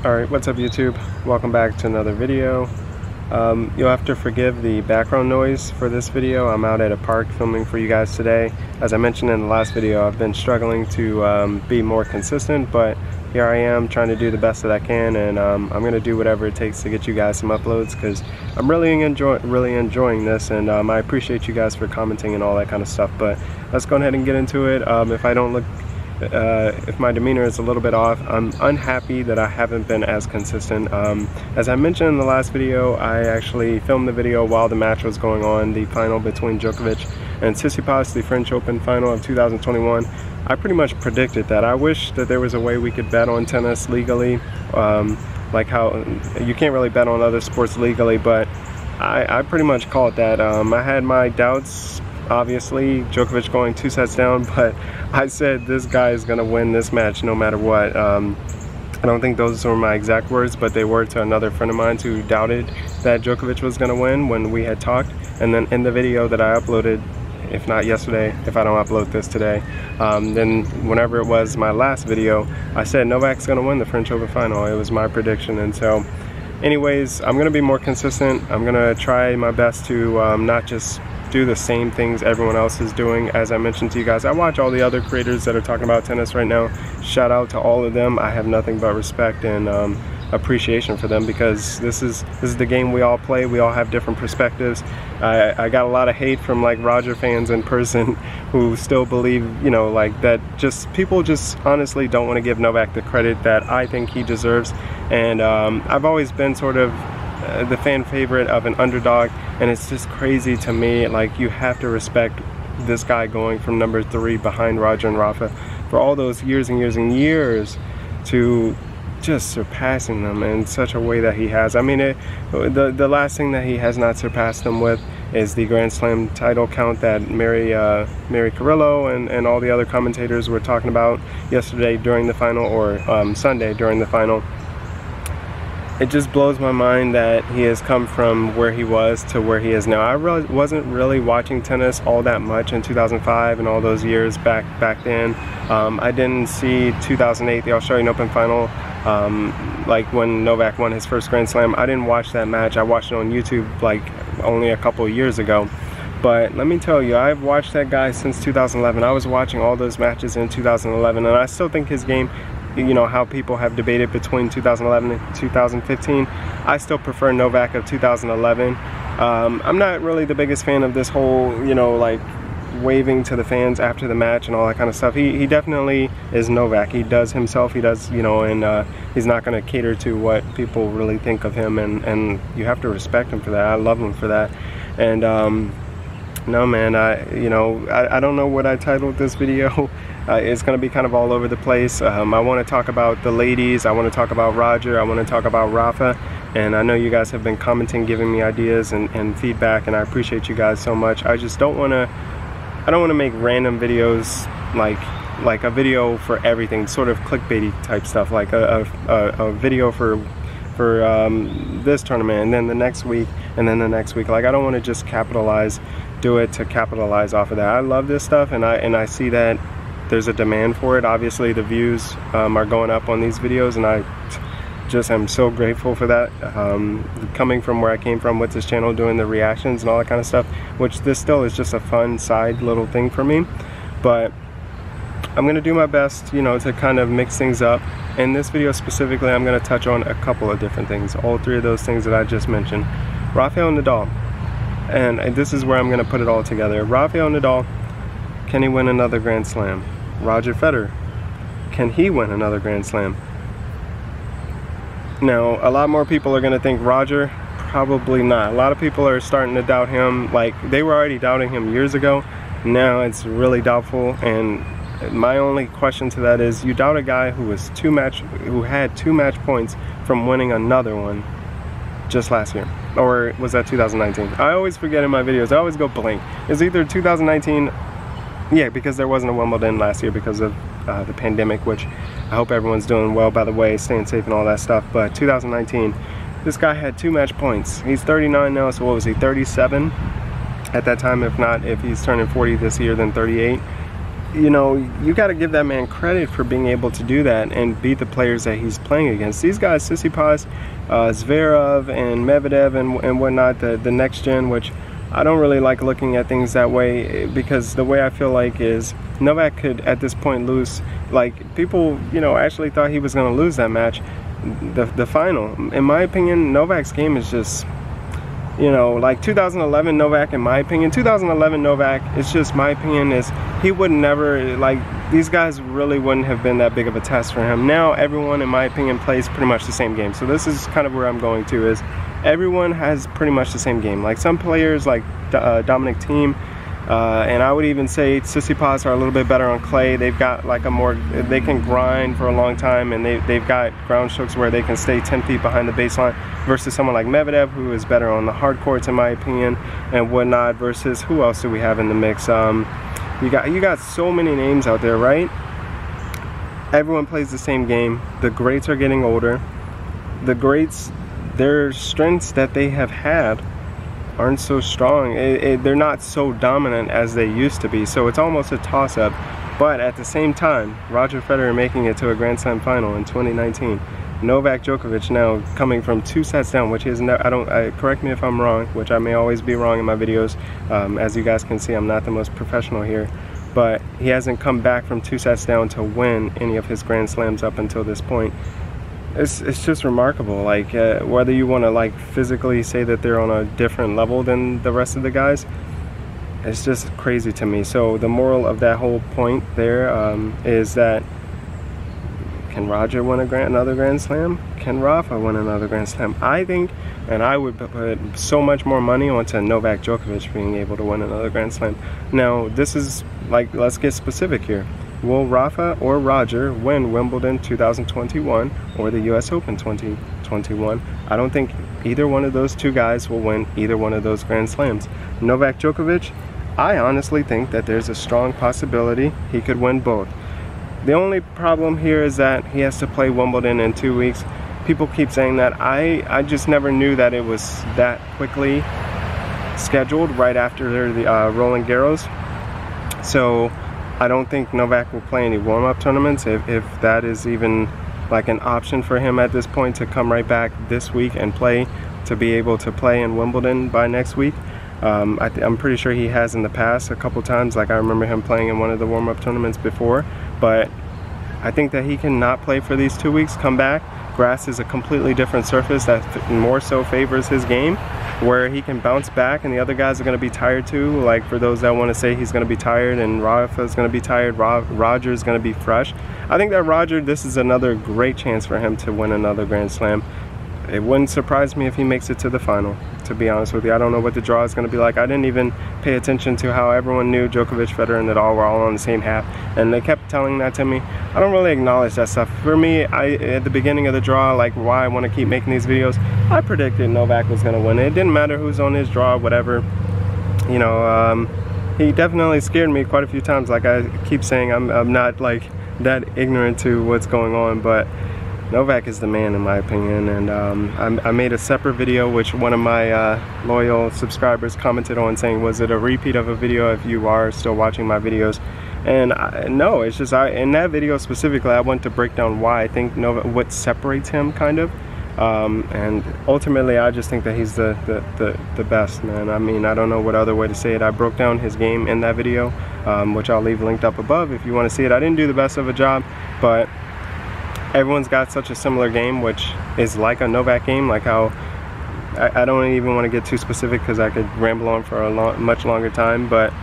Alright, what's up YouTube? Welcome back to another video. You'll have to forgive the background noise for this video. I'm out at a park filming for you guys today. As I mentioned in the last video, I've been struggling to be more consistent, but here I am trying to do the best that I can, and I'm going to do whatever it takes to get you guys some uploads because I'm really enjoying this, and I appreciate you guys for commenting and all that kind of stuff. But let's go ahead and get into it. If my demeanor is a little bit off, I'm unhappy that I haven't been as consistent. As I mentioned in the last video, I actually filmed the video while the match was going on, the final between Djokovic and Tsitsipas, the French Open final of 2021. I pretty much predicted that. I wish that there was a way we could bet on tennis legally, like how you can't really bet on other sports legally, but I pretty much called that. I had my doubts, obviously, Djokovic going 2 sets down, but I said this guy is gonna win this match no matter what. I don't think those were my exact words, but they were to another friend of mine who doubted that Djokovic was gonna win when we had talked. And then in the video that I uploaded, if not yesterday, if I don't upload this today, then whenever it was my last video, I said Novak's gonna win the French Open final. It was my prediction. And so anyways, I'm gonna be more consistent. I'm gonna try my best to not just do the same things everyone else is doing. As I mentioned to you guys, I watch all the other creators that are talking about tennis right now. Shout out to all of them. I have nothing but respect and appreciation for them, because this is the game we all play. We all have different perspectives. I got a lot of hate from like Roger fans in person who still believe, you know, like that people just honestly don't want to give Novak the credit that I think he deserves. And I've always been sort of the fan favorite of an underdog, and it's just crazy to me. Like, you have to respect this guy going from number 3 behind Roger and Rafa for all those years and years and years to just surpassing them in such a way that he has. I mean, the last thing that he has not surpassed them with is the Grand Slam title count that Mary Carrillo and all the other commentators were talking about yesterday during the final, or Sunday during the final. It just blows my mind that he has come from where he was to where he is now. I wasn't really watching tennis all that much in 2005 and all those years back then. I didn't see 2008, the Australian Open final, like when Novak won his first Grand Slam. I didn't watch that match. I watched it on YouTube like only a couple of years ago. But let me tell you, I've watched that guy since 2011. I was watching all those matches in 2011, and I still think his game, you know, how people have debated between 2011 and 2015, I still prefer Novak of 2011. I'm not really the biggest fan of this whole, you know, like waving to the fans after the match and all that kind of stuff. He definitely is Novak. He does himself. He does, you know, and he's not going to cater to what people really think of him, and you have to respect him for that. I love him for that. And no, man, I don't know what I titled this video. It's going to be kind of all over the place. I want to talk about the ladies. I want to talk about Roger. I want to talk about Rafa. And I know you guys have been commenting, giving me ideas and feedback, and I appreciate you guys so much. I just don't want to. I don't want to make random videos like a video for everything, sort of clickbaity type stuff, like a video for this tournament, and then the next week, and then the next week. Like, I don't want to just do it to capitalize off of that. I love this stuff, and I see that there's a demand for it. Obviously the views are going up on these videos, and I just am so grateful for that. Coming from where I came from with this channel, doing the reactions and all that kind of stuff, which this still is just a fun side little thing for me, but I'm gonna do my best, you know, to kind of mix things up. In this video specifically, I'm gonna touch on a couple of different things, all 3 of those things that I just mentioned. Rafael Nadal, and this is where I'm gonna put it all together. Rafael Nadal, can he win another Grand Slam? Roger Federer, can he win another Grand Slam? Now, a lot more people are going to think Roger, probably not. A lot of people are starting to doubt him. Like, they were already doubting him years ago. Now it's really doubtful, and my only question to that is, you doubt a guy who had 2 match points from winning another one just last year, or was that 2019? I always forget in my videos. I always go blank. It's either 2019. Yeah, because there wasn't a Wimbledon last year because of the pandemic, which I hope everyone's doing well, by the way, staying safe and all that stuff. But 2019, this guy had 2 match points. He's 39 now, so what was he, 37 at that time? If not, if he's turning 40 this year, then 38. you know, you got to give that man credit for being able to do that and beat the players that he's playing against. These guys, Tsitsipas, Zverev, and Medvedev, and whatnot, the next gen, which I don't really like looking at things that way, because the way I feel like is Novak could at this point lose. Like, people, you know, actually thought he was going to lose that match, the final. In my opinion, Novak's game is just, you know, like 2011 Novak, in my opinion, 2011 Novak, it's just my opinion is he would never, like, these guys really wouldn't have been that big of a test for him. Now everyone, in my opinion, plays pretty much the same game. So this is kind of where I'm going to, is everyone has pretty much the same game. Like some players like Dominic Thiem, and I would even say Tsitsipas are a little bit better on clay. They've got like a more, they can grind for a long time, and they've got ground strokes where they can stay 10 feet behind the baseline, versus someone like Medvedev, who is better on the hard courts in my opinion and whatnot. Versus who else do we have in the mix? You got so many names out there, right? Everyone plays the same game. The greats are getting older. The greats, their strengths that they have had aren't so strong. They're not so dominant as they used to be, so it's almost a toss-up. But at the same time, Roger Federer making it to a Grand Slam final in 2019. Novak Djokovic now coming from 2 sets down, which is correct me if I'm wrong, which I may always be wrong in my videos. As you guys can see, I'm not the most professional here, but he hasn't come back from 2 sets down to win any of his Grand Slams up until this point. It's just remarkable. Like, whether you want to like physically say that they're on a different level than the rest of the guys, it's just crazy to me. So the moral of that whole point there is that, can Roger win another Grand Slam? Can Rafa win another Grand Slam? I think, and I would put so much more money onto Novak Djokovic being able to win another Grand Slam. Now, this is like, let's get specific here. Will Rafa or Roger win Wimbledon 2021 or the US Open 2021? I don't think either one of those two guys will win either one of those Grand Slams. Novak Djokovic, I honestly think that there's a strong possibility he could win both. The only problem here is that he has to play Wimbledon in 2 weeks. People keep saying that. I just never knew that it was that quickly scheduled right after the Roland Garros. So I don't think Novak will play any warm-up tournaments, if that is even like an option for him at this point, to come right back this week and play, to be able to play in Wimbledon by next week. I'm pretty sure he has in the past a couple times. Like, I remember him playing in one of the warm-up tournaments before, but I think that he can not play for these 2 weeks, come back. Grass is a completely different surface that more so favors his game, where he can bounce back, and the other guys are going to be tired too. Like, for those that want to say he's going to be tired and Rafa's going to be tired, Roger's going to be fresh. I think that Roger, this is another great chance for him to win another Grand Slam. It wouldn't surprise me if he makes it to the final, to be honest with you. I don't know what the draw is going to be like. I didn't even pay attention to how everyone knew Djokovic, Federer, and Nadal were all on the same half, and they kept telling that to me. I don't really acknowledge that stuff. For me, at the beginning of the draw, like why I want to keep making these videos, I predicted Novak was going to win. It didn't matter who's on his draw, whatever. You know, he definitely scared me quite a few times. Like I keep saying, I'm not like that ignorant to what's going on, but Novak is the man in my opinion. And I made a separate video which one of my loyal subscribers commented on, saying, was it a repeat of a video if you are still watching my videos? And no, it's just in that video specifically I want to break down why I think Novak, what separates him kind of, and ultimately I just think that he's the best, man. I mean, I don't know what other way to say it. I broke down his game in that video, which I'll leave linked up above if you want to see it. I didn't do the best of a job, but everyone's got such a similar game, which is like a Novak game. Like how I don't even want to get too specific because I could ramble on for a much longer time, but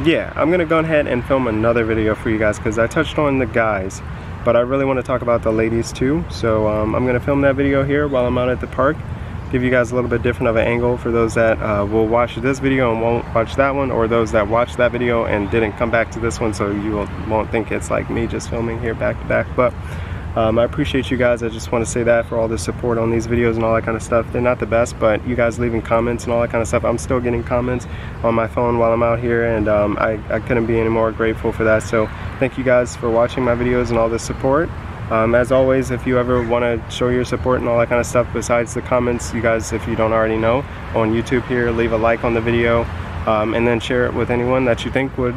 yeah, I'm gonna go ahead and film another video for you guys because I touched on the guys, but I really want to talk about the ladies too. So I'm gonna film that video here while I'm out at the park, give you guys a little bit different of an angle for those that will watch this video and won't watch that one, or those that watched that video and didn't come back to this one, so you won't think it's like me just filming here back to back. But I appreciate you guys. I just want to say that for all the support on these videos and all that kind of stuff. They're not the best, but you guys leaving comments and all that kind of stuff, I'm still getting comments on my phone while I'm out here, and I couldn't be any more grateful for that. So thank you guys for watching my videos and all the support. As always, if you ever want to show your support and all that kind of stuff besides the comments, you guys, if you don't already know, on YouTube here, leave a like on the video, and then share it with anyone that you think would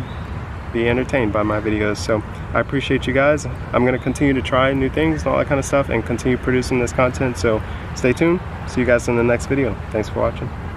be entertained by my videos. So I appreciate you guys. I'm going to continue to try new things and all that kind of stuff and continue producing this content, so stay tuned. See you guys in the next video. Thanks for watching.